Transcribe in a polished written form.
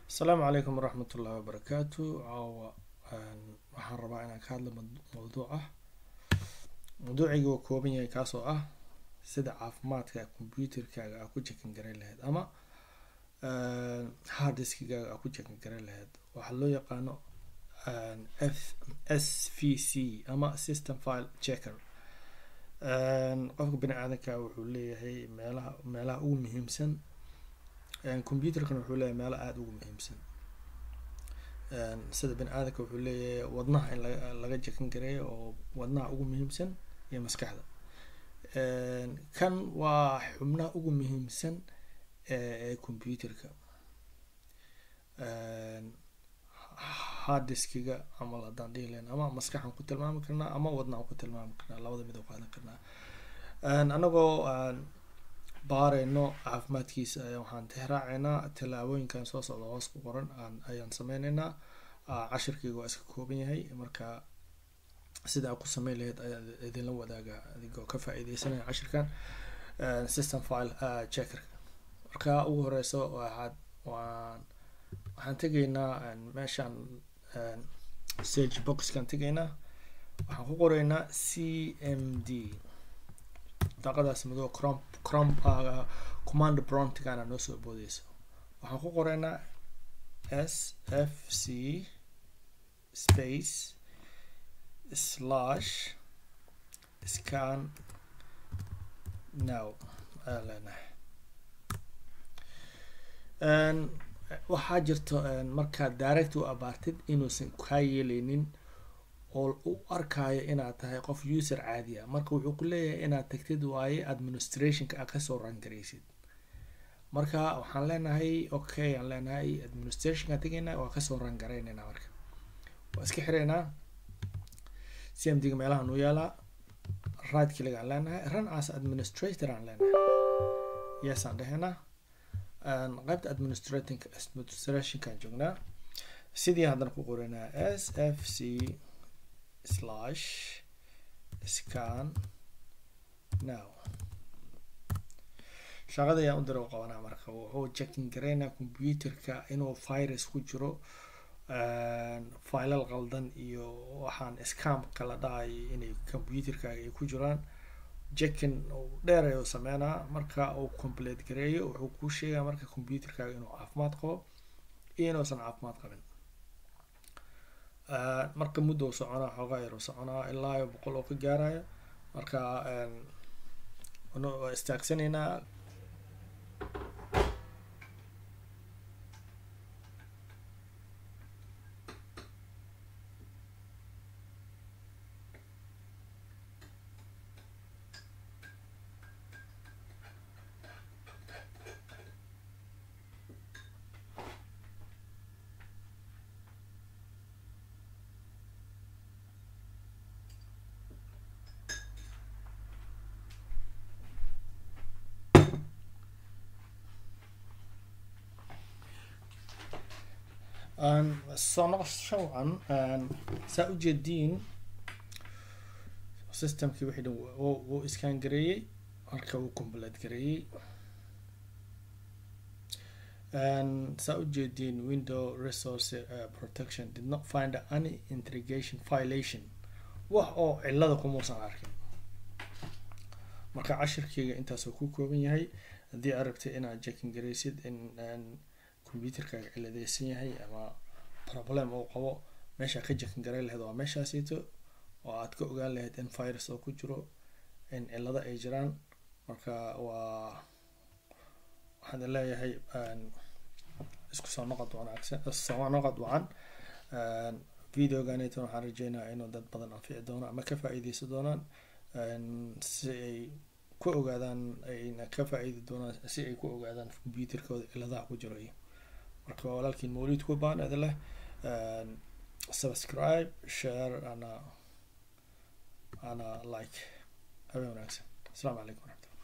السلام عليكم ورحمة الله وبركاته. waxaan rabaa inaan ka hadlo mawduucaygu waa kooban yahay kaasoo ah sida caafimaadka computerkaaga aad ku jekin garan lahayd ama hard diskigaaga aad ku jekin garan lahayd. waxaa loo yaqaano SVC ama system file checker. qofka bini aadanka wuxuu leeyahay meelaha ugu muhiimsan. computerkan wuxuu leeyahay meelo aada ugu muhiimsan. sida bini aadanka wuxuu leeyahay wadnaha in laga jekin gareeyo oo wadnaha ugu muhiimsan iyo maskaxda. kan waa xubnaha ugu muhiimsan ee computerka. hard diskiga ama hadaan dhihi lahayn ama maskaxan ku tilmaami karnaa ama wadnahan ku tilmaami karnaa, labada mid oo qaadan karnaa. anagoo baarayno caafimaadkiisa waxaan tixraacaynaa tallaabooyinkan soo socda hoos ku qoran ayaan sameyneynaa. cashirkayga waa iska kooban yahay, marka sida aad ku sameyn lahayd ayaa idinla wadaaga adigoo ka faa'iideysanaya cashirkan system file checker. marka ugu horeyso waxaan tegaynaa meeshaan search boxkan tegaynaa, waxaan ku qoraynaa cmd daaqadaas madow command promptgana noo soo boodeyso. waxaan ku qoraynaa sfc space /scan now ayaan leenahay. waxaa jirto markaad direct u abaartid inuusan kaa yeeleynin oo u arkayo inaad tahay qof user caadi ah. marka wuxuu ku leeyahay inaad tagtid waaye administrationka aad kasoo rangareysid. marka waxaan leenahay okay aan leenahay administrationka tegaynaa waa kasoo rangareynayna. marka waa iska xireynaa cmdga meelaha nuu yaalaa right click aan leenahay run as administrator aan leenahay yes aan dhehenaa. qaybta administrationkaan joognaa. sidii haddana ku qoranaa sfc /scan now. shaqada ayaan u dira u qabanaa. marka wuxuu checking gareynaa computerka inuu virus ku jiro, filal qaldan iyo waxaan scam kala dhacay inay computerkaaga ay ku jiraan. checking dheer ayuu sameynaa. marka uu complete gareeyo wuxuu kuu sheegaa marka computerkaaga inuu caafimaad qabo iyo inuusan caafimaad qabin. marka muddo soconaa xoogaa yar soconaa ilaa 100 oo ka gaarayo. marka istaagsaneynaa. soo noqosho wacan saa ujeediin systemkii wixii dhan wuu iskaan gareeyey. marka wuu complete gareeyey. saa ujeediin window resource protection did not find any integration violation. wax oo cilada kumuusan arkin. marka cashirkeyga intaasoo ku kooban yahay. haddii aad rabtay inaad checking gareysid in computerkaaga ciladeysan yahay ama problem uu qabo, meesha ka jekin gareyn lahayd waa meeshaasito oo aad ka ogaan lahayd in virus oo ku jiro, in cilado ay jiraan. marka waxaan leeyahay isku soo noqod wacan. videoganeytan waxaan rajeynayaa inuu dad badan anfici doono ama ka faa'iideysan doonaan, si ay ku ogaadaan ayna ka faa'iidi doonaan si ay ku ogaadaan computerkooda ciladaha ku jiro. marka waa walaalkiin mawlid ku baan idin leh subscribe share ana like. habeen wanaagsan. asalaamu calaykum waraxmatullahi.